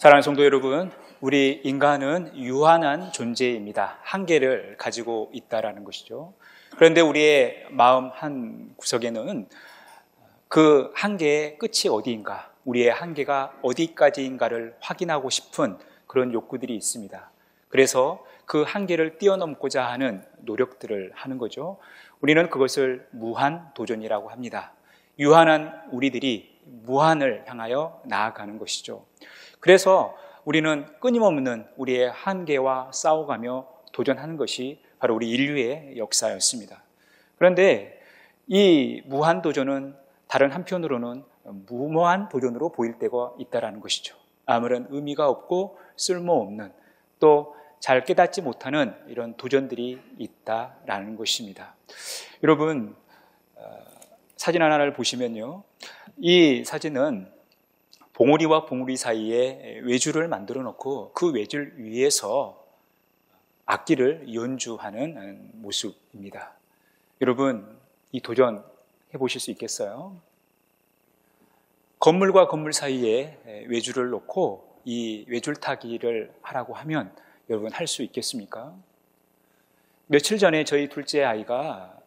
사랑하는 성도 여러분, 우리 인간은 유한한 존재입니다. 한계를 가지고 있다라는 것이죠. 그런데 우리의 마음 한 구석에는 그 한계의 끝이 어디인가, 우리의 한계가 어디까지인가를 확인하고 싶은 그런 욕구들이 있습니다. 그래서 그 한계를 뛰어넘고자 하는 노력들을 하는 거죠. 우리는 그것을 무한도전이라고 합니다. 유한한 우리들이 무한을 향하여 나아가는 것이죠. 그래서 우리는 끊임없는 우리의 한계와 싸워가며 도전하는 것이 바로 우리 인류의 역사였습니다. 그런데 이 무한도전은 다른 한편으로는 무모한 도전으로 보일 때가 있다는 것이죠. 아무런 의미가 없고 쓸모없는, 또 잘 깨닫지 못하는 이런 도전들이 있다라는 것입니다. 여러분, 사진 하나를 보시면요, 이 사진은 봉우리와 봉우리 사이에 외주를 만들어 놓고 그 외줄 위에서 악기를 연주하는 모습입니다. 여러분, 이 도전 해보실 수 있겠어요? 건물과 건물 사이에 외주를 놓고 이 외줄타기를 하라고 하면 여러분 할 수 있겠습니까? 며칠 전에 저희 둘째 아이가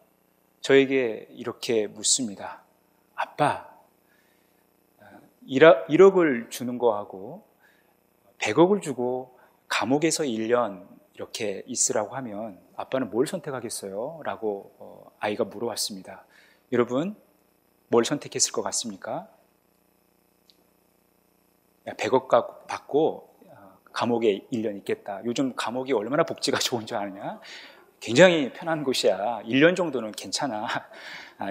저에게 이렇게 묻습니다. 아빠, 1억을 주는 거하고 100억을 주고 감옥에서 1년 이렇게 있으라고 하면 아빠는 뭘 선택하겠어요? 라고 아이가 물어왔습니다. 여러분, 뭘 선택했을 것 같습니까? 100억 받고 감옥에 1년 있겠다. 요즘 감옥이 얼마나 복지가 좋은 줄 아느냐? 굉장히 편한 곳이야. 1년 정도는 괜찮아.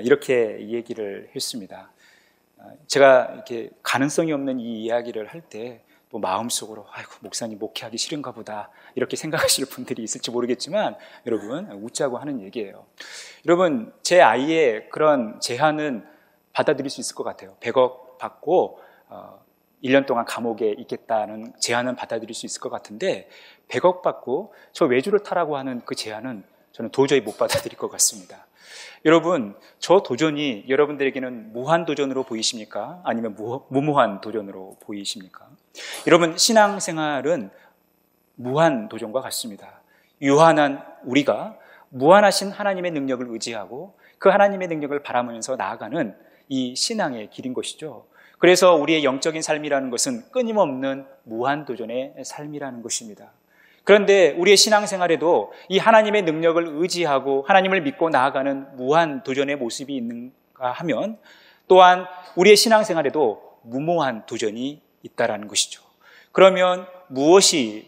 이렇게 얘기를 했습니다. 제가 이렇게 가능성이 없는 이 이야기를 할 때 또 마음속으로 아이고, 목사님 목회하기 싫은가 보다 이렇게 생각하실 분들이 있을지 모르겠지만 여러분, 웃자고 하는 얘기예요. 여러분, 제 아이의 그런 제안은 받아들일 수 있을 것 같아요. 100억 받고 1년 동안 감옥에 있겠다는 제안은 받아들일 수 있을 것 같은데 100억 받고 저 외주를 타라고 하는 그 제안은 저는 도저히 못 받아들일 것 같습니다. 여러분, 저 도전이 여러분들에게는 무한 도전으로 보이십니까? 아니면 무모한 도전으로 보이십니까? 여러분, 신앙생활은 무한 도전과 같습니다. 유한한 우리가 무한하신 하나님의 능력을 의지하고 그 하나님의 능력을 바라보면서 나아가는 이 신앙의 길인 것이죠. 그래서 우리의 영적인 삶이라는 것은 끊임없는 무한 도전의 삶이라는 것입니다. 그런데 우리의 신앙생활에도 이 하나님의 능력을 의지하고 하나님을 믿고 나아가는 무한 도전의 모습이 있는가 하면 또한 우리의 신앙생활에도 무모한 도전이 있다라는 것이죠. 그러면 무엇이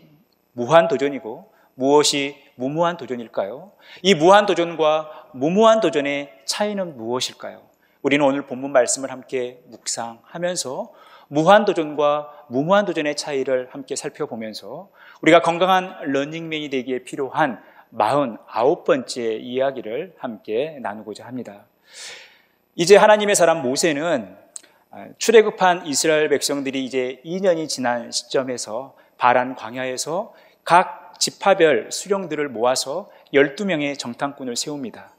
무한 도전이고 무엇이 무모한 도전일까요? 이 무한 도전과 무모한 도전의 차이는 무엇일까요? 우리는 오늘 본문 말씀을 함께 묵상하면서 무한 도전과 무모한 도전의 차이를 함께 살펴보면서 우리가 건강한 러닝맨이 되기에 필요한 49번째 이야기를 함께 나누고자 합니다. 이제 하나님의 사람 모세는 출애굽한 이스라엘 백성들이 이제 2년이 지난 시점에서 바란 광야에서 각 지파별 수령들을 모아서 12명의 정탐꾼을 세웁니다.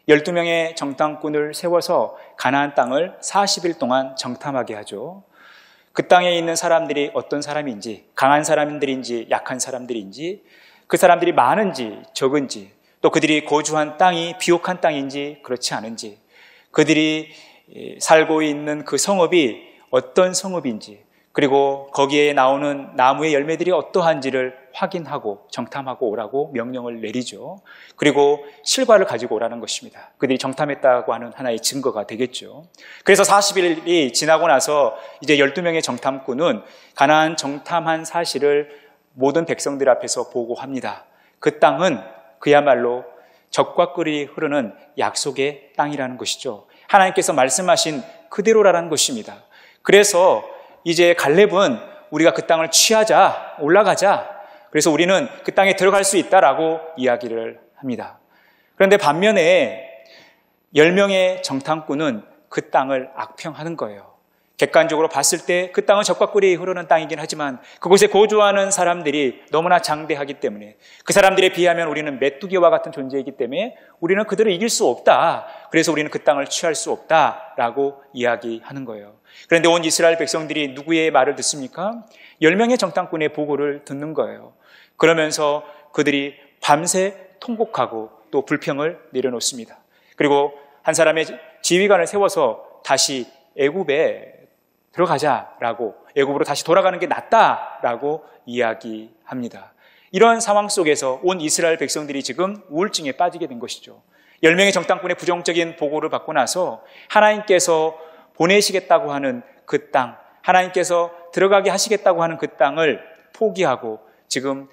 12명의 정탐꾼을 세워서 가나안 땅을 40일 동안 정탐하게 하죠. 그 땅에 있는 사람들이 어떤 사람인지, 강한 사람들인지 약한 사람들인지, 그 사람들이 많은지 적은지, 또 그들이 거주한 땅이 비옥한 땅인지 그렇지 않은지, 그들이 살고 있는 그 성읍이 어떤 성읍인지, 그리고 거기에 나오는 나무의 열매들이 어떠한지를 확인하고 정탐하고 오라고 명령을 내리죠. 그리고 실과를 가지고 오라는 것입니다. 그들이 정탐했다고 하는 하나의 증거가 되겠죠. 그래서 40일이 지나고 나서 이제 12명의 정탐꾼은 가나안 정탐한 사실을 모든 백성들 앞에서 보고합니다. 그 땅은 그야말로 젖과 꿀이 흐르는 약속의 땅이라는 것이죠. 하나님께서 말씀하신 그대로라는 것입니다. 그래서 이제 갈렙은 우리가 그 땅을 취하자, 올라가자. 그래서 우리는 그 땅에 들어갈 수 있다라고 이야기를 합니다. 그런데 반면에 10명의 정탐꾼은 그 땅을 악평하는 거예요. 객관적으로 봤을 때 그 땅은 젖과 꿀이 흐르는 땅이긴 하지만 그곳에 거주하는 사람들이 너무나 장대하기 때문에 그 사람들에 비하면 우리는 메뚜기와 같은 존재이기 때문에 우리는 그들을 이길 수 없다. 그래서 우리는 그 땅을 취할 수 없다라고 이야기하는 거예요. 그런데 온 이스라엘 백성들이 누구의 말을 듣습니까? 10명의 정탐꾼의 보고를 듣는 거예요. 그러면서 그들이 밤새 통곡하고 또 불평을 내려놓습니다. 그리고 한 사람의 지휘관을 세워서 다시 애굽에 들어가자라고, 애굽으로 다시 돌아가는 게 낫다라고 이야기합니다. 이런 상황 속에서 온 이스라엘 백성들이 지금 우울증에 빠지게 된 것이죠. 10명의 정탐꾼의 부정적인 보고를 받고 나서 하나님께서 보내시겠다고 하는 그 땅, 하나님께서 들어가게 하시겠다고 하는 그 땅을 포기하고 지금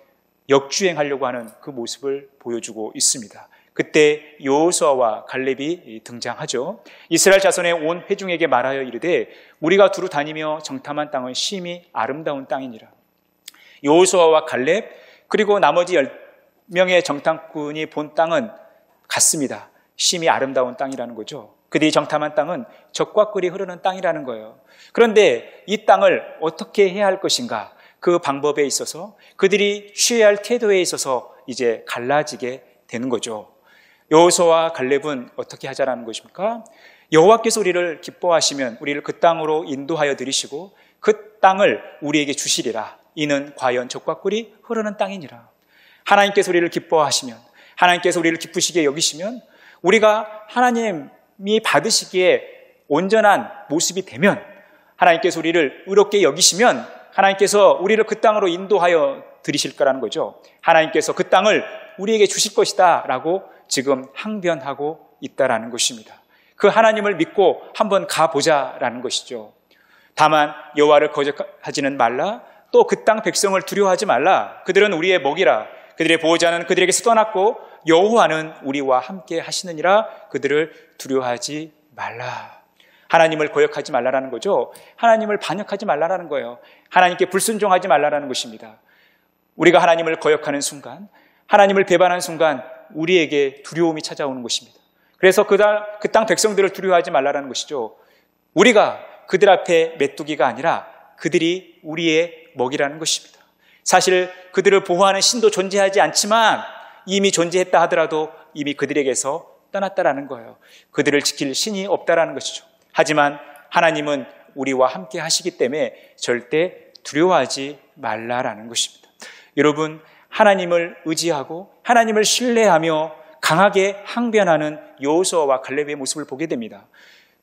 역주행하려고 하는 그 모습을 보여주고 있습니다. 그때 여호수아와 갈렙이 등장하죠. 이스라엘 자손의 온 회중에게 말하여 이르되 우리가 두루 다니며 정탐한 땅은 심히 아름다운 땅이니라. 여호수아와 갈렙 그리고 나머지 10명의 정탐꾼이 본 땅은 같습니다. 심히 아름다운 땅이라는 거죠. 그들이 정탐한 땅은 젖과 꿀이 흐르는 땅이라는 거예요. 그런데 이 땅을 어떻게 해야 할 것인가? 그 방법에 있어서 그들이 취해야 할 태도에 있어서 이제 갈라지게 되는 거죠. 여호수아와 갈렙은 어떻게 하자라는 것입니까? 여호와께서 우리를 기뻐하시면 우리를 그 땅으로 인도하여 들이시고 그 땅을 우리에게 주시리라. 이는 과연 젖과 꿀이 흐르는 땅이니라. 하나님께서 우리를 기뻐하시면, 하나님께서 우리를 기쁘시게 여기시면, 우리가 하나님이 받으시기에 온전한 모습이 되면, 하나님께서 우리를 의롭게 여기시면 하나님께서 우리를 그 땅으로 인도하여 들이실 거라는 거죠. 하나님께서 그 땅을 우리에게 주실 것이다 라고 지금 항변하고 있다라는 것입니다. 그 하나님을 믿고 한번 가보자라는 것이죠. 다만 여호와를 거역하지는 말라. 또 그 땅 백성을 두려워하지 말라. 그들은 우리의 먹이라. 그들의 보호자는 그들에게서 떠났고 여호와는 우리와 함께 하시느니라. 그들을 두려워하지 말라. 하나님을 거역하지 말라라는 거죠. 하나님을 반역하지 말라라는 거예요. 하나님께 불순종하지 말라라는 것입니다. 우리가 하나님을 거역하는 순간, 하나님을 배반하는 순간 우리에게 두려움이 찾아오는 것입니다. 그래서 그 땅 백성들을 두려워하지 말라라는 것이죠. 우리가 그들 앞에 메뚜기가 아니라 그들이 우리의 먹이라는 것입니다. 사실 그들을 보호하는 신도 존재하지 않지만 이미 존재했다 하더라도 이미 그들에게서 떠났다라는 거예요. 그들을 지킬 신이 없다라는 것이죠. 하지만 하나님은 우리와 함께 하시기 때문에 절대 두려워하지 말라라는 것입니다. 여러분, 하나님을 의지하고 하나님을 신뢰하며 강하게 항변하는 여호수아와 갈렙의 모습을 보게 됩니다.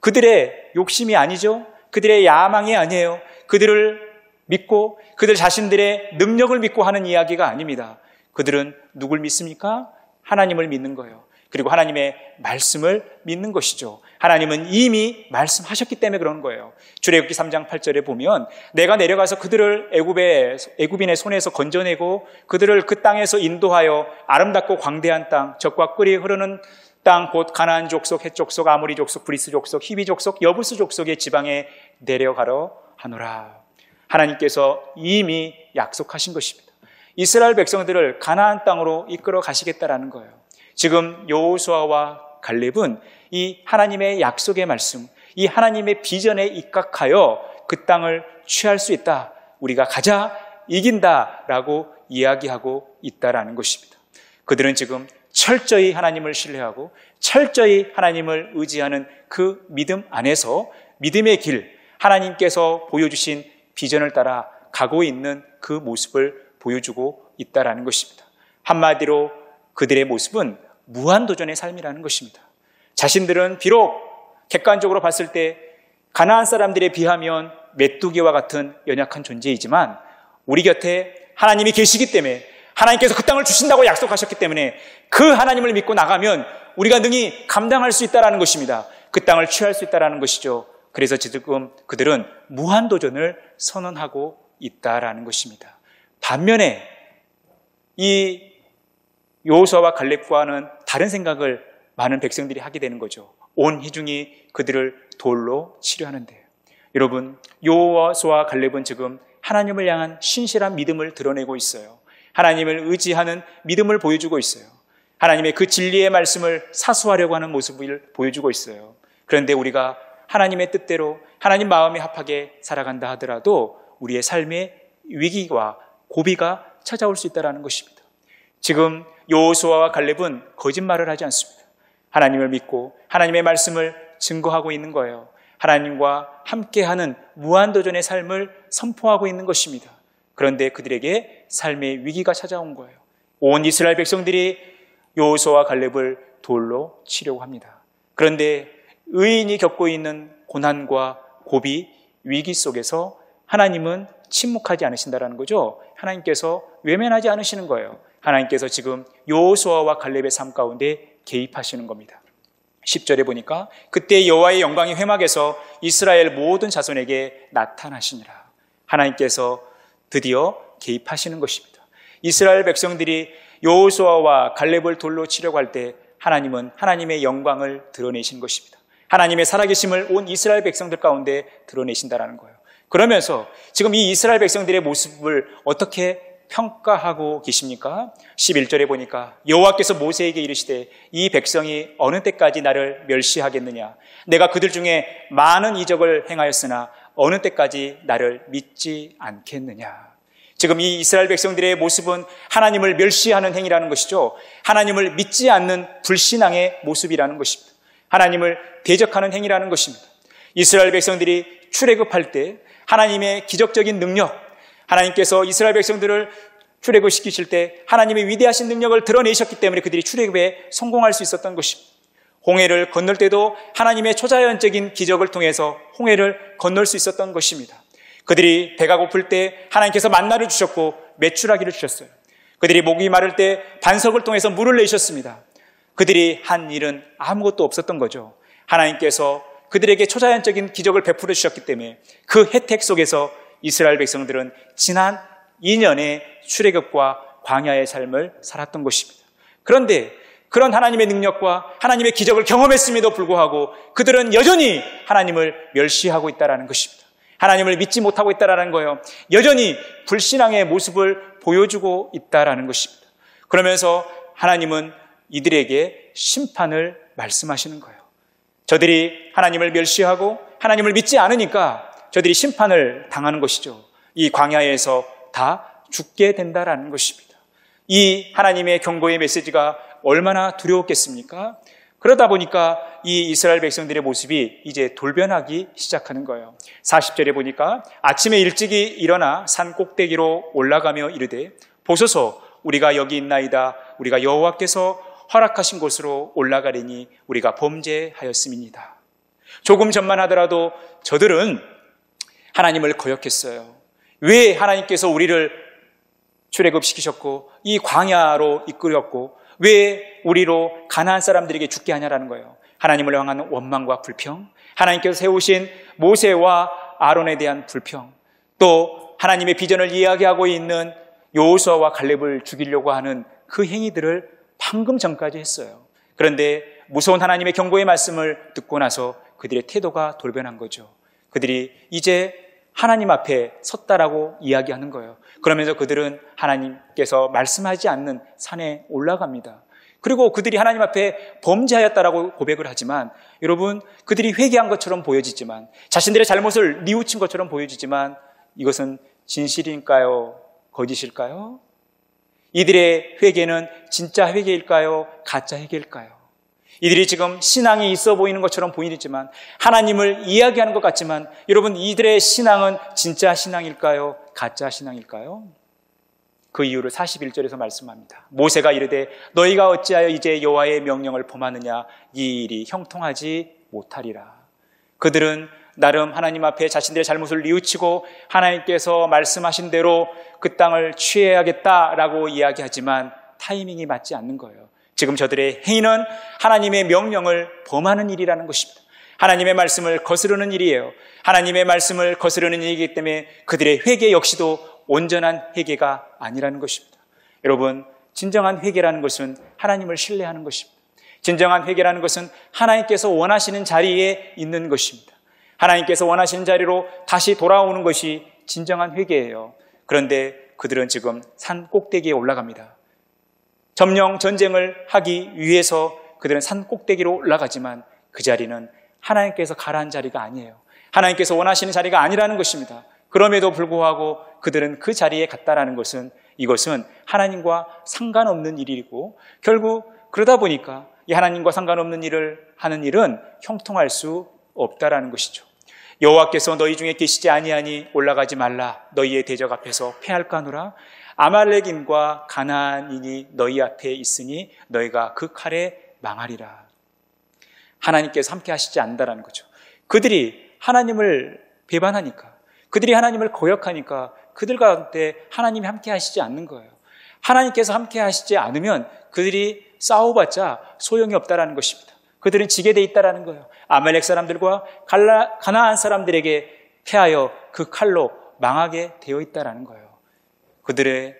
그들의 욕심이 아니죠. 그들의 야망이 아니에요. 그들을 믿고 그들 자신들의 능력을 믿고 하는 이야기가 아닙니다. 그들은 누굴 믿습니까? 하나님을 믿는 거예요. 그리고 하나님의 말씀을 믿는 것이죠. 하나님은 이미 말씀하셨기 때문에 그런 거예요. 출애굽기 3장 8절에 보면 내가 내려가서 그들을 애굽인의 손에서 건져내고 그들을 그 땅에서 인도하여 아름답고 광대한 땅, 젖과 꿀이 흐르는 땅, 곧 가나안 족속, 헷 족속, 아모리 족속, 브리스 족속, 히비 족속, 여부스 족속의 지방에 내려가려 하노라. 하나님께서 이미 약속하신 것입니다. 이스라엘 백성들을 가나안 땅으로 이끌어 가시겠다라는 거예요. 지금 여호수아와 갈렙은 이 하나님의 약속의 말씀, 이 하나님의 비전에 입각하여 그 땅을 취할 수 있다. 우리가 가자, 이긴다라고 이야기하고 있다라는 것입니다. 그들은 지금 철저히 하나님을 신뢰하고 철저히 하나님을 의지하는 그 믿음 안에서 믿음의 길, 하나님께서 보여주신 비전을 따라 가고 있는 그 모습을 보여주고 있다라는 것입니다. 한마디로 그들의 모습은 무한도전의 삶이라는 것입니다. 자신들은 비록 객관적으로 봤을 때 가나안 사람들에 비하면 메뚜기와 같은 연약한 존재이지만 우리 곁에 하나님이 계시기 때문에 하나님께서 그 땅을 주신다고 약속하셨기 때문에 그 하나님을 믿고 나가면 우리가 능히 감당할 수 있다는 것입니다. 그 땅을 취할 수 있다는 것이죠. 그래서 지금 그들은 무한도전을 선언하고 있다는 것입니다. 반면에 이 여호수아와 갈렙과는 다른 생각을 많은 백성들이 하게 되는 거죠. 온 회중이 그들을 돌로 치려하는데요. 여러분, 여호수아와 갈렙은 지금 하나님을 향한 신실한 믿음을 드러내고 있어요. 하나님을 의지하는 믿음을 보여주고 있어요. 하나님의 그 진리의 말씀을 사수하려고 하는 모습을 보여주고 있어요. 그런데 우리가 하나님의 뜻대로 하나님 마음에 합하게 살아간다 하더라도 우리의 삶의 위기와 고비가 찾아올 수 있다는 것입니다. 지금 여호수아와 갈렙은 거짓말을 하지 않습니다. 하나님을 믿고 하나님의 말씀을 증거하고 있는 거예요. 하나님과 함께하는 무한도전의 삶을 선포하고 있는 것입니다. 그런데 그들에게 삶의 위기가 찾아온 거예요. 온 이스라엘 백성들이 여호수아와 갈렙을 돌로 치려고 합니다. 그런데 의인이 겪고 있는 고난과 고비, 위기 속에서 하나님은 침묵하지 않으신다는 거죠. 하나님께서 외면하지 않으시는 거예요. 하나님께서 지금 여호수아와 갈렙의 삶 가운데 개입하시는 겁니다. 10절에 보니까 그때 여호와의 영광이 회막에서 이스라엘 모든 자손에게 나타나시니라. 하나님께서 드디어 개입하시는 것입니다. 이스라엘 백성들이 여호수아와 갈렙을 돌로 치려고 할 때 하나님은 하나님의 영광을 드러내신 것입니다. 하나님의 살아계심을 온 이스라엘 백성들 가운데 드러내신다는 거예요. 그러면서 지금 이 이스라엘 백성들의 모습을 어떻게 평가하고 계십니까? 11절에 보니까 여호와께서 모세에게 이르시되 이 백성이 어느 때까지 나를 멸시하겠느냐? 내가 그들 중에 많은 이적을 행하였으나 어느 때까지 나를 믿지 않겠느냐? 지금 이 이스라엘 백성들의 모습은 하나님을 멸시하는 행위라는 것이죠. 하나님을 믿지 않는 불신앙의 모습이라는 것입니다. 하나님을 대적하는 행위라는 것입니다. 이스라엘 백성들이 출애굽할 때 하나님의 기적적인 능력, 하나님께서 이스라엘 백성들을 출애굽시키실 때 하나님의 위대하신 능력을 드러내셨기 때문에 그들이 출애굽에 성공할 수 있었던 것입니다. 홍해를 건널 때도 하나님의 초자연적인 기적을 통해서 홍해를 건널 수 있었던 것입니다. 그들이 배가 고플 때 하나님께서 만나를 주셨고 메추라기를 주셨어요. 그들이 목이 마를 때 반석을 통해서 물을 내셨습니다. 그들이 한 일은 아무것도 없었던 거죠. 하나님께서 그들에게 초자연적인 기적을 베풀어 주셨기 때문에 그 혜택 속에서 이스라엘 백성들은 지난 2년의 출애굽과 광야의 삶을 살았던 것입니다. 그런데 그런 하나님의 능력과 하나님의 기적을 경험했음에도 불구하고 그들은 여전히 하나님을 멸시하고 있다는 것입니다. 하나님을 믿지 못하고 있다는 거예요. 여전히 불신앙의 모습을 보여주고 있다는 것입니다. 그러면서 하나님은 이들에게 심판을 말씀하시는 거예요. 저들이 하나님을 멸시하고 하나님을 믿지 않으니까 저들이 심판을 당하는 것이죠. 이 광야에서 다 죽게 된다라는 것입니다. 이 하나님의 경고의 메시지가 얼마나 두려웠겠습니까? 그러다 보니까 이 이스라엘 백성들의 모습이 이제 돌변하기 시작하는 거예요. 40절에 보니까 아침에 일찍이 일어나 산 꼭대기로 올라가며 이르되 보소서 우리가 여기 있나이다. 우리가 여호와께서 허락하신 곳으로 올라가리니 우리가 범죄하였음이니이다. 조금 전만 하더라도 저들은 하나님을 거역했어요. 왜 하나님께서 우리를 출애굽시키셨고 이 광야로 이끌었고 왜 우리로 가나안 사람들에게 죽게 하냐라는 거예요. 하나님을 향한 원망과 불평, 하나님께서 세우신 모세와 아론에 대한 불평, 또 하나님의 비전을 이야기하고 있는 여호수아와 갈렙을 죽이려고 하는 그 행위들을 방금 전까지 했어요. 그런데 무서운 하나님의 경고의 말씀을 듣고 나서 그들의 태도가 돌변한 거죠. 그들이 이제 하나님 앞에 섰다라고 이야기하는 거예요. 그러면서 그들은 하나님께서 말씀하지 않는 산에 올라갑니다. 그리고 그들이 하나님 앞에 범죄하였다라고 고백을 하지만 여러분 그들이 회개한 것처럼 보여지지만 자신들의 잘못을 뉘우친 것처럼 보여지지만 이것은 진실일까요? 거짓일까요? 이들의 회개는 진짜 회개일까요? 가짜 회개일까요? 이들이 지금 신앙이 있어 보이는 것처럼 보이지만 하나님을 이야기하는 것 같지만 여러분 이들의 신앙은 진짜 신앙일까요? 가짜 신앙일까요? 그 이유를 41절에서 말씀합니다. 모세가 이르되 너희가 어찌하여 이제 여호와의 명령을 범하느냐 이 일이 형통하지 못하리라. 그들은 나름 하나님 앞에 자신들의 잘못을 뉘우치고 하나님께서 말씀하신 대로 그 땅을 취해야겠다라고 이야기하지만 타이밍이 맞지 않는 거예요. 지금 저들의 행위는 하나님의 명령을 범하는 일이라는 것입니다. 하나님의 말씀을 거스르는 일이에요. 하나님의 말씀을 거스르는 일이기 때문에 그들의 회개 역시도 온전한 회개가 아니라는 것입니다. 여러분, 진정한 회개라는 것은 하나님을 신뢰하는 것입니다. 진정한 회개라는 것은 하나님께서 원하시는 자리에 있는 것입니다. 하나님께서 원하시는 자리로 다시 돌아오는 것이 진정한 회개예요. 그런데 그들은 지금 산 꼭대기에 올라갑니다. 점령 전쟁을 하기 위해서 그들은 산 꼭대기로 올라가지만 그 자리는 하나님께서 가라한 자리가 아니에요. 하나님께서 원하시는 자리가 아니라는 것입니다. 그럼에도 불구하고 그들은 그 자리에 갔다라는 것은 이것은 하나님과 상관없는 일이고 결국 그러다 보니까 이 하나님과 상관없는 일을 하는 일은 형통할 수 없다라는 것이죠. 여호와께서 너희 중에 계시지 아니하니 올라가지 말라. 너희의 대적 앞에서 패할까노라. 아말렉인과 가나안인이 너희 앞에 있으니 너희가 그 칼에 망하리라. 하나님께서 함께 하시지 않는다라는 거죠. 그들이 하나님을 배반하니까, 그들이 하나님을 거역하니까 그들 가운데 하나님이 함께 하시지 않는 거예요. 하나님께서 함께 하시지 않으면 그들이 싸워봤자 소용이 없다라는 것입니다. 그들은 지게 돼 있다라는 거예요. 아말렉 사람들과 가나안 사람들에게 패하여 그 칼로 망하게 되어 있다라는 거예요. 그들의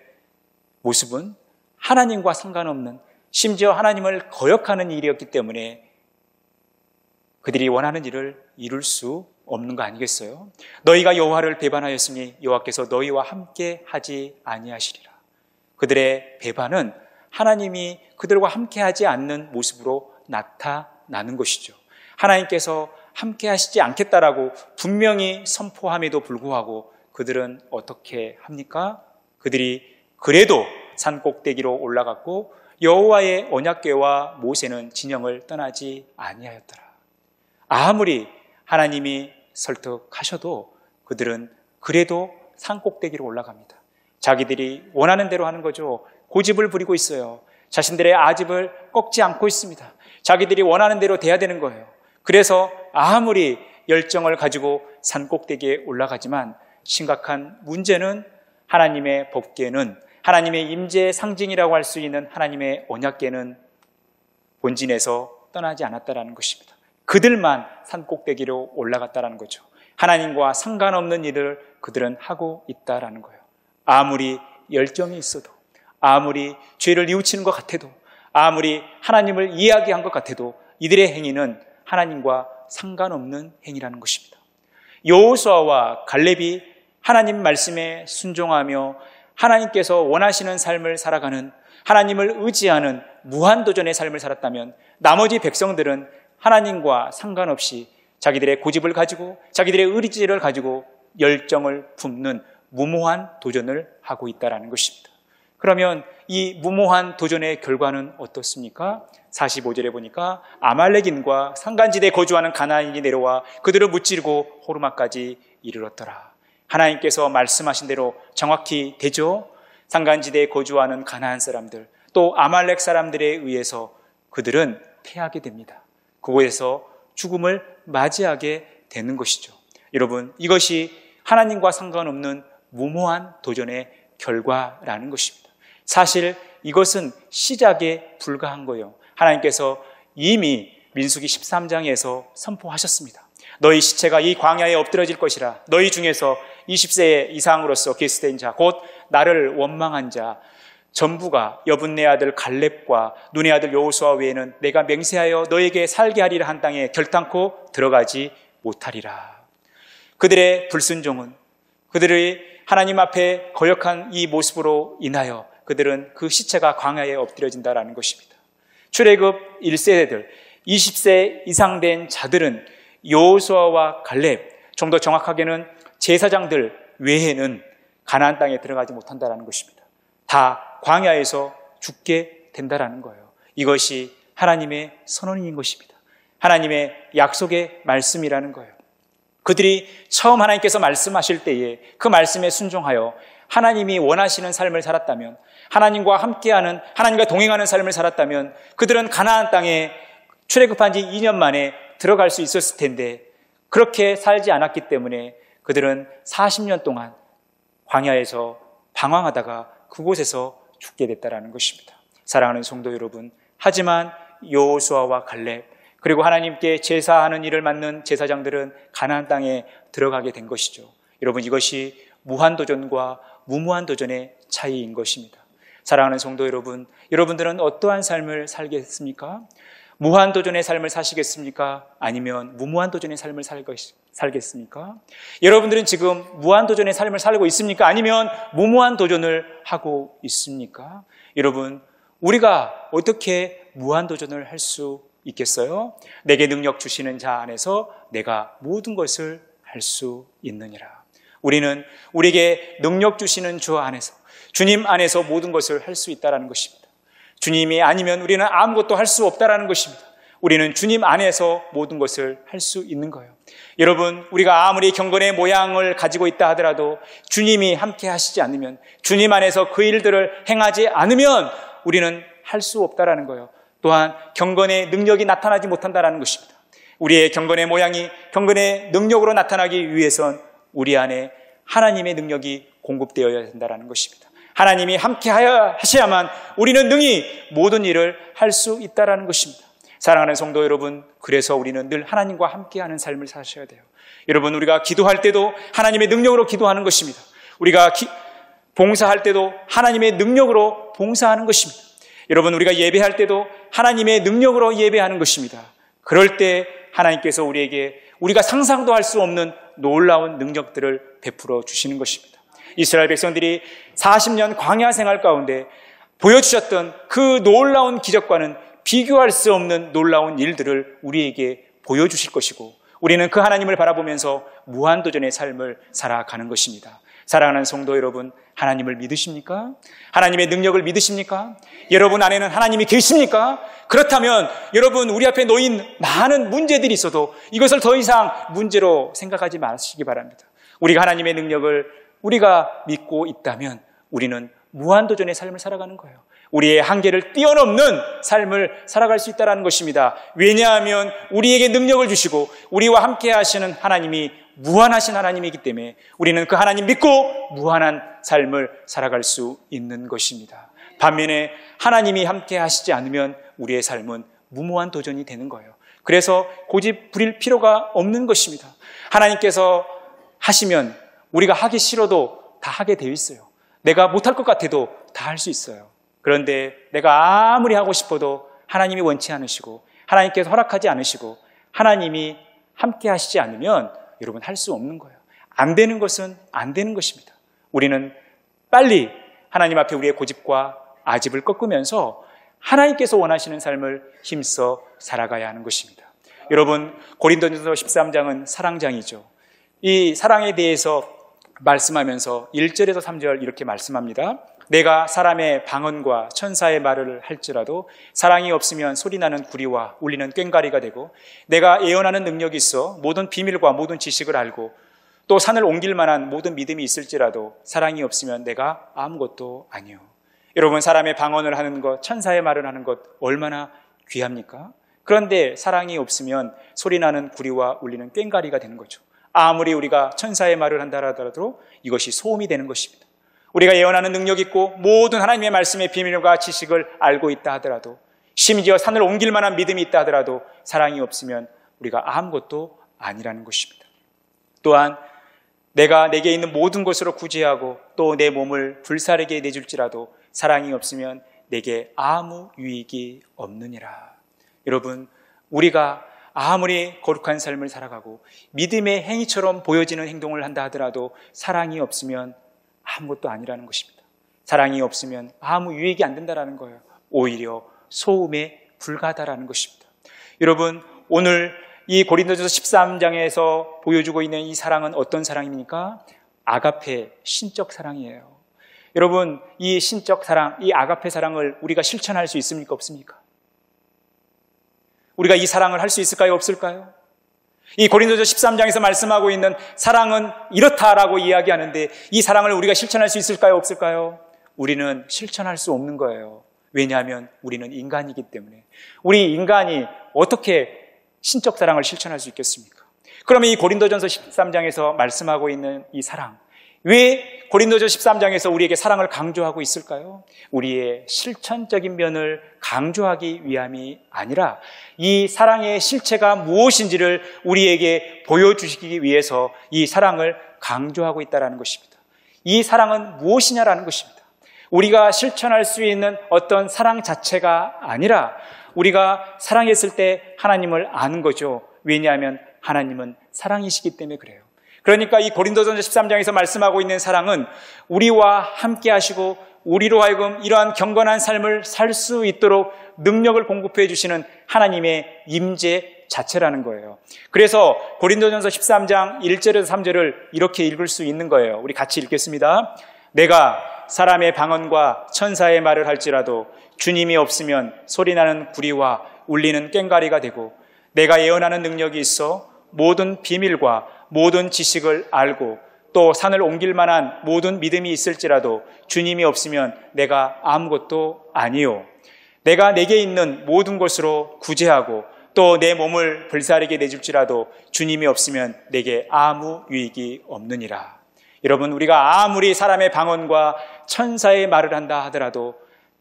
모습은 하나님과 상관없는, 심지어 하나님을 거역하는 일이었기 때문에 그들이 원하는 일을 이룰 수 없는 거 아니겠어요? 너희가 여호와를 배반하였으니 여호와께서 너희와 함께 하지 아니하시리라. 그들의 배반은 하나님이 그들과 함께 하지 않는 모습으로 나타나는 것이죠. 하나님께서 함께 하시지 않겠다라고 분명히 선포함에도 불구하고 그들은 어떻게 합니까? 그들이 그래도 산 꼭대기로 올라갔고 여호와의 언약궤와 모세는 진영을 떠나지 아니하였더라. 아무리 하나님이 설득하셔도 그들은 그래도 산 꼭대기로 올라갑니다. 자기들이 원하는 대로 하는 거죠. 고집을 부리고 있어요. 자신들의 아집을 꺾지 않고 있습니다. 자기들이 원하는 대로 돼야 되는 거예요. 그래서 아무리 열정을 가지고 산 꼭대기에 올라가지만 심각한 문제는 하나님의 법궤는, 하나님의 임재의 상징이라고 할 수 있는 하나님의 언약궤는 본진에서 떠나지 않았다라는 것입니다. 그들만 산 꼭대기로 올라갔다라는 거죠. 하나님과 상관없는 일을 그들은 하고 있다라는 거예요. 아무리 열정이 있어도, 아무리 죄를 뉘우치는 것 같아도, 아무리 하나님을 이야기한 것 같아도 이들의 행위는 하나님과 상관없는 행위라는 것입니다. 여호수아와 갈렙이 하나님 말씀에 순종하며 하나님께서 원하시는 삶을 살아가는, 하나님을 의지하는 무한도전의 삶을 살았다면 나머지 백성들은 하나님과 상관없이 자기들의 고집을 가지고 자기들의 의지를 가지고 열정을 품는 무모한 도전을 하고 있다는 것입니다. 그러면 이 무모한 도전의 결과는 어떻습니까? 45절에 보니까 아말렉인과 산간지대에 거주하는 가나안인이 내려와 그들을 무찌르고 호르마까지 이르렀더라. 하나님께서 말씀하신 대로 정확히 되죠. 산간지대에 거주하는 가나안 사람들, 또 아말렉 사람들에 의해서 그들은 패하게 됩니다. 그곳에서 죽음을 맞이하게 되는 것이죠. 여러분, 이것이 하나님과 상관없는 무모한 도전의 결과라는 것입니다. 사실 이것은 시작에 불과한 거예요. 하나님께서 이미 민수기 13장에서 선포하셨습니다. 너희 시체가 이 광야에 엎드러질 것이라. 너희 중에서 20세 이상으로서 계수된 자, 곧 나를 원망한 자 전부가 여분네 아들 갈렙과 눈의 아들 여호수아 외에는 내가 맹세하여 너에게 살게 하리라 한 땅에 결단코 들어가지 못하리라. 그들의 불순종은, 그들의 하나님 앞에 거역한 이 모습으로 인하여 그들은 그 시체가 광야에 엎드려진다라는 것입니다. 출애굽 1세대들, 20세 이상 된 자들은 여호수아와 갈렙, 좀 더 정확하게는 제사장들 외에는 가나안 땅에 들어가지 못한다라는 것입니다. 다 광야에서 죽게 된다라는 거예요. 이것이 하나님의 선언인 것입니다. 하나님의 약속의 말씀이라는 거예요. 그들이 처음 하나님께서 말씀하실 때에 그 말씀에 순종하여 하나님이 원하시는 삶을 살았다면, 하나님과 함께하는, 하나님과 동행하는 삶을 살았다면 그들은 가나안 땅에 출애굽한 지 2년 만에 들어갈 수 있었을 텐데 그렇게 살지 않았기 때문에 그들은 40년 동안 광야에서 방황하다가 그곳에서 죽게 됐다라는 것입니다. 사랑하는 성도 여러분, 하지만 여호수아와 갈렙 그리고 하나님께 제사하는 일을 맡는 제사장들은 가나안 땅에 들어가게 된 것이죠. 여러분, 이것이 무한도전과 무무한도전의 차이인 것입니다. 사랑하는 성도 여러분, 여러분들은 어떠한 삶을 살겠습니까? 무한도전의 삶을 사시겠습니까? 아니면 무무한도전의 삶을 살겠습니까? 여러분들은 지금 무한도전의 삶을 살고 있습니까? 아니면 무무한도전을 하고 있습니까? 여러분, 우리가 어떻게 무한도전을 할 수 있겠어요? 내게 능력 주시는 자 안에서 내가 모든 것을 할 수 있느니라. 우리는 우리에게 능력 주시는 주 안에서, 주님 안에서 모든 것을 할 수 있다는 것입니다. 주님이 아니면 우리는 아무것도 할 수 없다는 것입니다. 우리는 주님 안에서 모든 것을 할 수 있는 거예요. 여러분, 우리가 아무리 경건의 모양을 가지고 있다 하더라도 주님이 함께 하시지 않으면, 주님 안에서 그 일들을 행하지 않으면 우리는 할 수 없다는 거예요. 또한 경건의 능력이 나타나지 못한다는 것입니다. 우리의 경건의 모양이 경건의 능력으로 나타나기 위해선 우리 안에 하나님의 능력이 공급되어야 된다는 것입니다. 하나님이 함께 하셔야만 우리는 능히 모든 일을 할 수 있다는 것입니다. 사랑하는 성도 여러분, 그래서 우리는 늘 하나님과 함께하는 삶을 사셔야 돼요. 여러분, 우리가 기도할 때도 하나님의 능력으로 기도하는 것입니다. 우리가 봉사할 때도 하나님의 능력으로 봉사하는 것입니다. 여러분, 우리가 예배할 때도 하나님의 능력으로 예배하는 것입니다. 그럴 때 하나님께서 우리에게 우리가 상상도 할 수 없는 놀라운 능력들을 베풀어 주시는 것입니다. 이스라엘 백성들이 40년 광야 생활 가운데 보여주셨던 그 놀라운 기적과는 비교할 수 없는 놀라운 일들을 우리에게 보여주실 것이고, 우리는 그 하나님을 바라보면서 무한도전의 삶을 살아가는 것입니다. 사랑하는 성도 여러분, 하나님을 믿으십니까? 하나님의 능력을 믿으십니까? 여러분 안에는 하나님이 계십니까? 그렇다면 여러분, 우리 앞에 놓인 많은 문제들이 있어도 이것을 더 이상 문제로 생각하지 마시기 바랍니다. 우리가 하나님의 능력을 우리가 믿고 있다면 우리는 무한도전의 삶을 살아가는 거예요. 우리의 한계를 뛰어넘는 삶을 살아갈 수 있다는 것입니다. 왜냐하면 우리에게 능력을 주시고 우리와 함께 하시는 하나님이 무한하신 하나님이기 때문에 우리는 그 하나님 믿고 무한한 삶을 살아갈 수 있는 것입니다. 반면에 하나님이 함께 하시지 않으면 우리의 삶은 무모한 도전이 되는 거예요. 그래서 고집 부릴 필요가 없는 것입니다. 하나님께서 하시면 우리가 하기 싫어도 다 하게 되어 있어요. 내가 못할 것 같아도 다 할 수 있어요. 그런데 내가 아무리 하고 싶어도 하나님이 원치 않으시고 하나님께서 허락하지 않으시고 하나님이 함께 하시지 않으면 여러분 할 수 없는 거예요. 안 되는 것은 안 되는 것입니다. 우리는 빨리 하나님 앞에 우리의 고집과 아집을 꺾으면서 하나님께서 원하시는 삶을 힘써 살아가야 하는 것입니다. 여러분, 고린도전서 13장은 사랑장이죠. 이 사랑에 대해서 말씀하면서 1절에서 3절 이렇게 말씀합니다. 내가 사람의 방언과 천사의 말을 할지라도 사랑이 없으면 소리나는 구리와 울리는 꽹과리가 되고, 내가 예언하는 능력이 있어 모든 비밀과 모든 지식을 알고 또 산을 옮길 만한 모든 믿음이 있을지라도 사랑이 없으면 내가 아무것도 아니요. 여러분, 사람의 방언을 하는 것, 천사의 말을 하는 것 얼마나 귀합니까? 그런데 사랑이 없으면 소리나는 구리와 울리는 꽹과리가 되는 거죠. 아무리 우리가 천사의 말을 한다 하더라도 이것이 소음이 되는 것입니다. 우리가 예언하는 능력이 있고 모든 하나님의 말씀의 비밀과 지식을 알고 있다 하더라도, 심지어 산을 옮길 만한 믿음이 있다 하더라도 사랑이 없으면 우리가 아무것도 아니라는 것입니다. 또한 내가 내게 있는 모든 것으로 구제하고 또 내 몸을 불사르게 내줄지라도 사랑이 없으면 내게 아무 유익이 없느니라. 여러분, 우리가 아무리 거룩한 삶을 살아가고 믿음의 행위처럼 보여지는 행동을 한다 하더라도 사랑이 없으면 아무것도 아니라는 것입니다. 사랑이 없으면 아무 유익이 안 된다는 거예요. 오히려 소음에 불과하다라는 것입니다. 여러분, 오늘 이 고린도전서 13장에서 보여주고 있는 이 사랑은 어떤 사랑입니까? 아가페, 신적 사랑이에요. 여러분, 이 신적 사랑, 이 아가페 사랑을 우리가 실천할 수 있습니까? 없습니까? 우리가 이 사랑을 할 수 있을까요? 없을까요? 이 고린도서 13장에서 말씀하고 있는 사랑은 이렇다라고 이야기하는데 이 사랑을 우리가 실천할 수 있을까요? 없을까요? 우리는 실천할 수 없는 거예요. 왜냐하면 우리는 인간이기 때문에. 우리 인간이 어떻게 신적 사랑을 실천할 수 있겠습니까? 그러면 이 고린도전서 13장에서 말씀하고 있는 이 사랑, 왜 고린도전 13장에서 우리에게 사랑을 강조하고 있을까요? 우리의 실천적인 면을 강조하기 위함이 아니라 이 사랑의 실체가 무엇인지를 우리에게 보여주시기 위해서 이 사랑을 강조하고 있다는 것입니다. 이 사랑은 무엇이냐라는 것입니다. 우리가 실천할 수 있는 어떤 사랑 자체가 아니라 우리가 사랑했을 때 하나님을 아는 거죠. 왜냐하면 하나님은 사랑이시기 때문에 그래요. 그러니까 이 고린도전서 13장에서 말씀하고 있는 사랑은 우리와 함께 하시고 우리로 하여금 이러한 경건한 삶을 살 수 있도록 능력을 공급해 주시는 하나님의 임재 자체라는 거예요. 그래서 고린도전서 13장 1절에서 3절을 이렇게 읽을 수 있는 거예요. 우리 같이 읽겠습니다. 내가 사람의 방언과 천사의 말을 할지라도 주님이 없으면 소리나는 구리와 울리는 꽹과리가 되고, 내가 예언하는 능력이 있어 모든 비밀과 모든 지식을 알고 또 산을 옮길 만한 모든 믿음이 있을지라도 주님이 없으면 내가 아무것도 아니요. 내가 내게 있는 모든 것으로 구제하고 또 내 몸을 불사르게 내줄지라도 주님이 없으면 내게 아무 유익이 없느니라. 여러분, 우리가 아무리 사람의 방언과 천사의 말을 한다 하더라도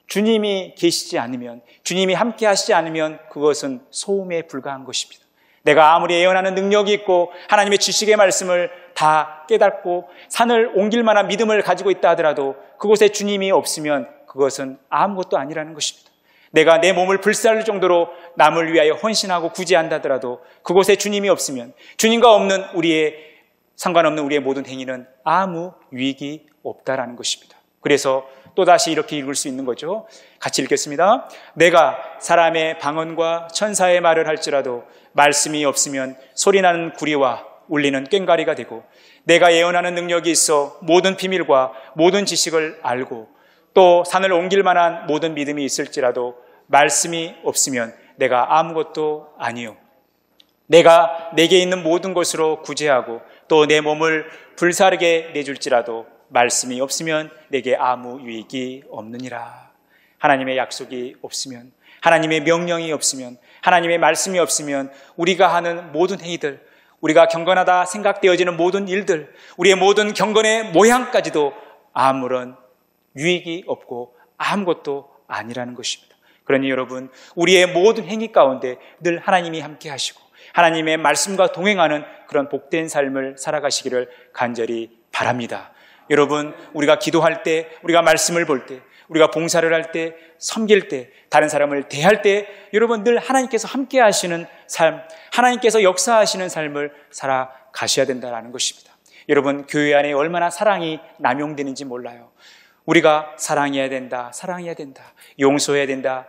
주님이 계시지 않으면, 주님이 함께 하시지 않으면 그것은 소음에 불과한 것입니다. 내가 아무리 예언하는 능력이 있고 하나님의 지식의 말씀을 다 깨닫고 산을 옮길 만한 믿음을 가지고 있다 하더라도 그곳에 주님이 없으면 그것은 아무것도 아니라는 것입니다. 내가 내 몸을 불살릴 정도로 남을 위하여 헌신하고 구제한다 하더라도 그곳에 주님이 없으면, 주님과 없는 상관없는 우리의 모든 행위는 아무 유익이 없다라는 것입니다. 그래서 또다시 이렇게 읽을 수 있는 거죠. 같이 읽겠습니다. 내가 사람의 방언과 천사의 말을 할지라도 말씀이 없으면 소리나는 구리와 울리는 꽹과리가 되고, 내가 예언하는 능력이 있어 모든 비밀과 모든 지식을 알고 또 산을 옮길 만한 모든 믿음이 있을지라도 말씀이 없으면 내가 아무것도 아니요. 내가 내게 있는 모든 것으로 구제하고 또 내 몸을 불사르게 내줄지라도 말씀이 없으면 내게 아무 유익이 없느니라. 하나님의 약속이 없으면, 하나님의 명령이 없으면, 하나님의 말씀이 없으면 우리가 하는 모든 행위들, 우리가 경건하다 생각되어지는 모든 일들, 우리의 모든 경건의 모양까지도 아무런 유익이 없고 아무것도 아니라는 것입니다. 그러니 여러분, 우리의 모든 행위 가운데 늘 하나님이 함께 하시고 하나님의 말씀과 동행하는 그런 복된 삶을 살아가시기를 간절히 바랍니다. 여러분, 우리가 기도할 때, 우리가 말씀을 볼 때, 우리가 봉사를 할 때, 섬길 때, 다른 사람을 대할 때 여러분 늘 하나님께서 함께 하시는 삶, 하나님께서 역사하시는 삶을 살아가셔야 된다는 것입니다. 여러분, 교회 안에 얼마나 사랑이 남용되는지 몰라요. 우리가 사랑해야 된다, 사랑해야 된다, 용서해야 된다,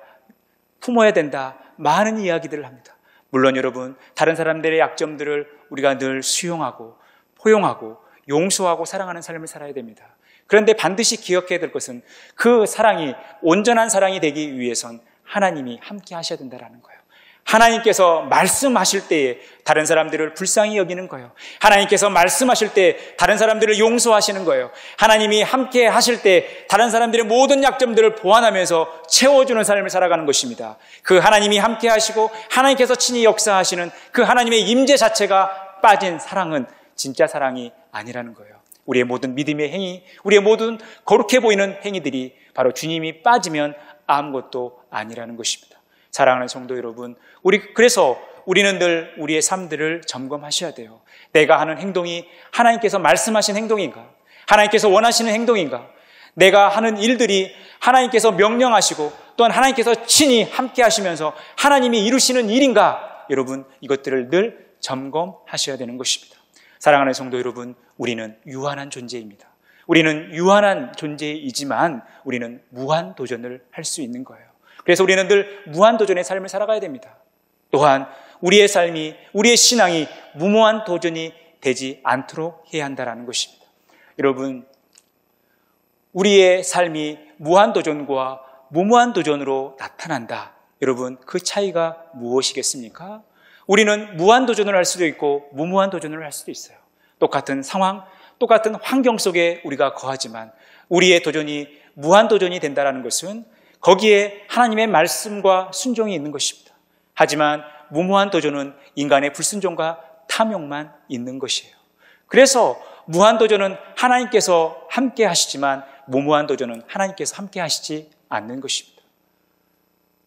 품어야 된다, 많은 이야기들을 합니다. 물론 여러분, 다른 사람들의 약점들을 우리가 늘 수용하고 포용하고 용서하고 사랑하는 삶을 살아야 됩니다. 그런데 반드시 기억해야 될 것은 그 사랑이 온전한 사랑이 되기 위해선 하나님이 함께 하셔야 된다는 거예요. 하나님께서 말씀하실 때에 다른 사람들을 불쌍히 여기는 거예요. 하나님께서 말씀하실 때 다른 사람들을 용서하시는 거예요. 하나님이 함께 하실 때 다른 사람들의 모든 약점들을 보완하면서 채워주는 삶을 살아가는 것입니다. 그 하나님이 함께 하시고 하나님께서 친히 역사하시는 그 하나님의 임재 자체가 빠진 사랑은 진짜 사랑이 아니라는 거예요. 우리의 모든 믿음의 행위, 우리의 모든 거룩해 보이는 행위들이 바로 주님이 빠지면 아무것도 아니라는 것입니다. 사랑하는 성도 여러분, 그래서 우리는 늘 우리의 삶들을 점검하셔야 돼요. 내가 하는 행동이 하나님께서 말씀하신 행동인가? 하나님께서 원하시는 행동인가? 내가 하는 일들이 하나님께서 명령하시고 또한 하나님께서 친히 함께 하시면서 하나님이 이루시는 일인가? 여러분, 이것들을 늘 점검하셔야 되는 것입니다. 사랑하는 성도 여러분, 우리는 유한한 존재입니다. 우리는 유한한 존재이지만 우리는 무한 도전을 할 수 있는 거예요. 그래서 우리는 늘 무한 도전의 삶을 살아가야 됩니다. 또한 우리의 삶이, 우리의 신앙이 무모한 도전이 되지 않도록 해야 한다는 것입니다. 여러분, 우리의 삶이 무한 도전과 무모한 도전으로 나타난다. 여러분, 그 차이가 무엇이겠습니까? 우리는 무한 도전을 할 수도 있고 무모한 도전을 할 수도 있어요. 똑같은 상황, 똑같은 환경 속에 우리가 거하지만 우리의 도전이 무한 도전이 된다는 것은 거기에 하나님의 말씀과 순종이 있는 것입니다. 하지만 무모한 도전은 인간의 불순종과 탐욕만 있는 것이에요. 그래서 무한 도전은 하나님께서 함께 하시지만 무모한 도전은 하나님께서 함께 하시지 않는 것입니다.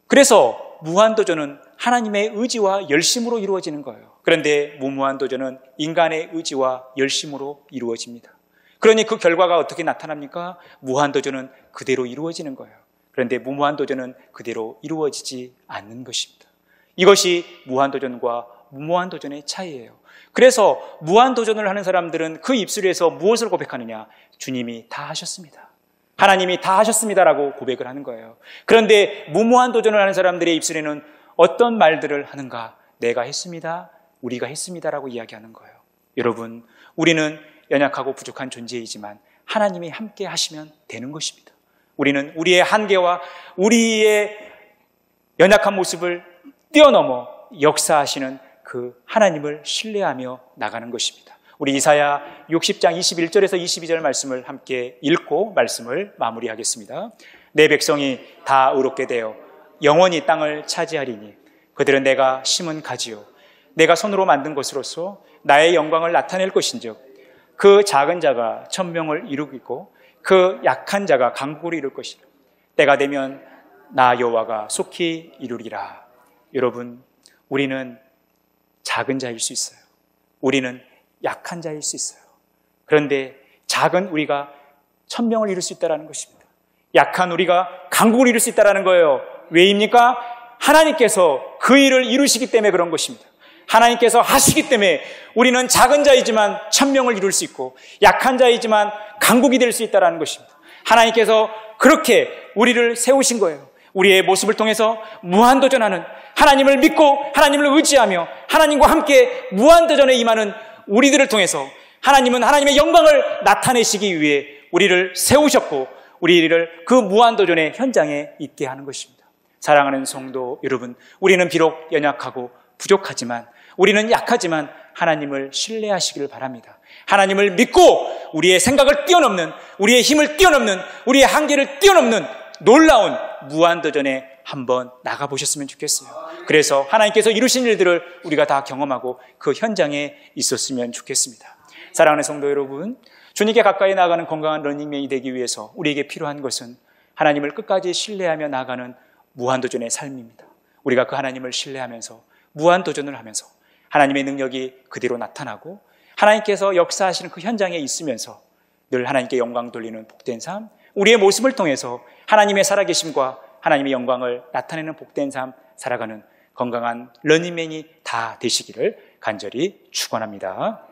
그래서 무한 도전은 하나님의 의지와 열심으로 이루어지는 거예요. 그런데 무모한 도전은 인간의 의지와 열심으로 이루어집니다. 그러니 그 결과가 어떻게 나타납니까? 무한 도전은 그대로 이루어지는 거예요. 그런데 무모한 도전은 그대로 이루어지지 않는 것입니다. 이것이 무한 도전과 무모한 도전의 차이예요. 그래서 무한 도전을 하는 사람들은 그 입술에서 무엇을 고백하느냐? 주님이 다 하셨습니다. 하나님이 다 하셨습니다라고 고백을 하는 거예요. 그런데 무모한 도전을 하는 사람들의 입술에는 어떤 말들을 하는가? 내가 했습니다, 우리가 했습니다라고 이야기하는 거예요. 여러분, 우리는 연약하고 부족한 존재이지만 하나님이 함께 하시면 되는 것입니다. 우리는 우리의 한계와 우리의 연약한 모습을 뛰어넘어 역사하시는 그 하나님을 신뢰하며 나가는 것입니다. 우리 이사야 60장 21절에서 22절 말씀을 함께 읽고 말씀을 마무리하겠습니다. 내 백성이 다 의롭게 되어 영원히 땅을 차지하리니 그들은 내가 심은 가지요 내가 손으로 만든 것으로서 나의 영광을 나타낼 것인즉 그 작은 자가 천명을 이루고 그 약한 자가 강국을 이룰 것이라. 때가 되면 나 여호와가 속히 이루리라. 여러분, 우리는 작은 자일 수 있어요. 우리는 약한 자일 수 있어요. 그런데 작은 우리가 천명을 이룰 수 있다는 것입니다. 약한 우리가 강국을 이룰 수 있다는 거예요. 왜입니까? 하나님께서 그 일을 이루시기 때문에 그런 것입니다. 하나님께서 하시기 때문에 우리는 작은 자이지만 천명을 이룰 수 있고 약한 자이지만 강국이 될 수 있다는 것입니다. 하나님께서 그렇게 우리를 세우신 거예요. 우리의 모습을 통해서 무한도전하는, 하나님을 믿고 하나님을 의지하며 하나님과 함께 무한도전에 임하는 우리들을 통해서 하나님은 하나님의 영광을 나타내시기 위해 우리를 세우셨고 우리를 그 무한도전의 현장에 있게 하는 것입니다. 사랑하는 성도 여러분, 우리는 비록 연약하고 부족하지만, 우리는 약하지만 하나님을 신뢰하시기를 바랍니다. 하나님을 믿고 우리의 생각을 뛰어넘는, 우리의 힘을 뛰어넘는, 우리의 한계를 뛰어넘는 놀라운 무한도전에 한번 나가보셨으면 좋겠어요. 그래서 하나님께서 이루신 일들을 우리가 다 경험하고 그 현장에 있었으면 좋겠습니다. 사랑하는 성도 여러분, 주님께 가까이 나아가는 건강한 러닝맨이 되기 위해서 우리에게 필요한 것은 하나님을 끝까지 신뢰하며 나아가는 무한도전의 삶입니다. 우리가 그 하나님을 신뢰하면서 무한도전을 하면서 하나님의 능력이 그대로 나타나고 하나님께서 역사하시는 그 현장에 있으면서 늘 하나님께 영광 돌리는 복된 삶, 우리의 모습을 통해서 하나님의 살아계심과 하나님의 영광을 나타내는 복된 삶 살아가는 건강한 러닝맨이 다 되시기를 간절히 축원합니다.